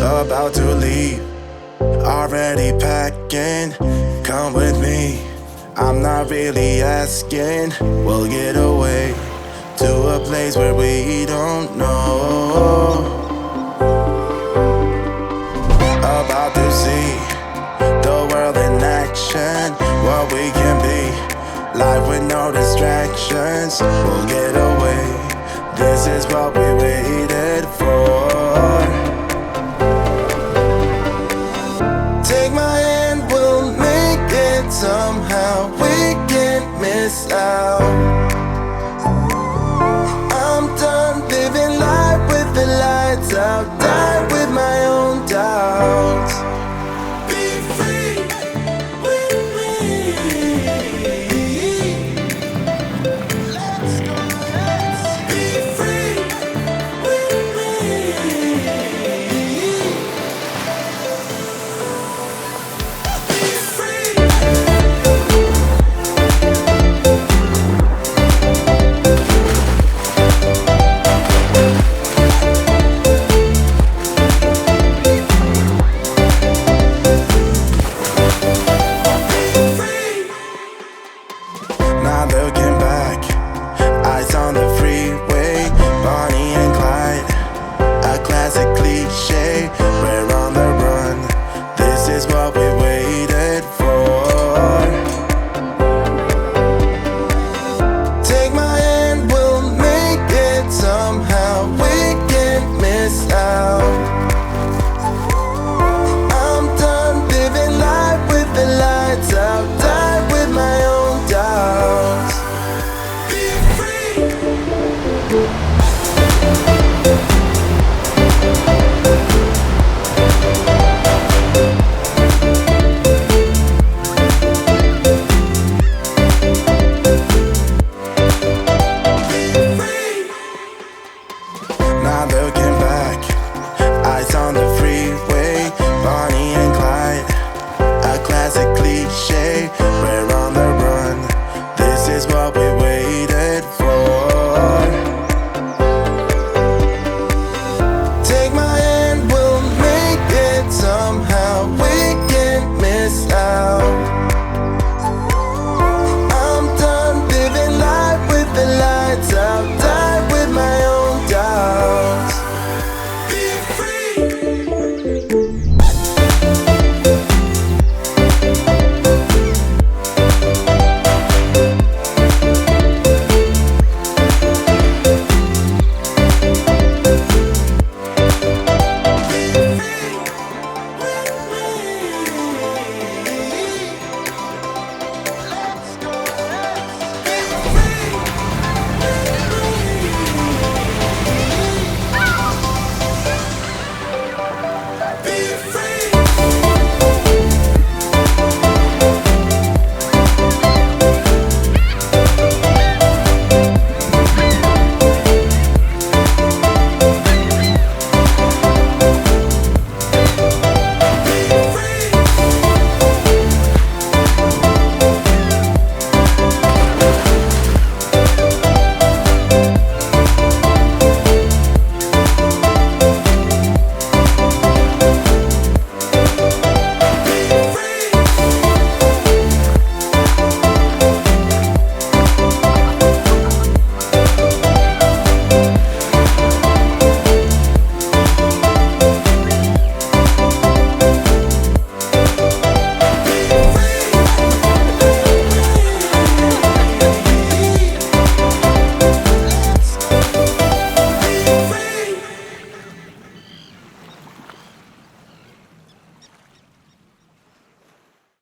about to leave, already packing. Come with me, I'm not really asking. We'll get away to a place where we don't know. About to see the world in action, what we can be, life with no distractions. We'll get away, this is what we waited for. Take my hand, we'll make it somehow. We can't miss out. I'm done living life with the lights out. Die with my own doubts. Be free with me. Let's go, be free with me. Not looking back, eyes on the freeway, Bonnie and Clyde, a classic cliche. We're on the run, this is what we waited for. Take my hand, we'll make it somehow. We can't miss out. I'm done living life with the lights out. Die with my own doubts. Be free. Not looking back, eyes on the freeway, Bonnie and Clyde, a classic cliche.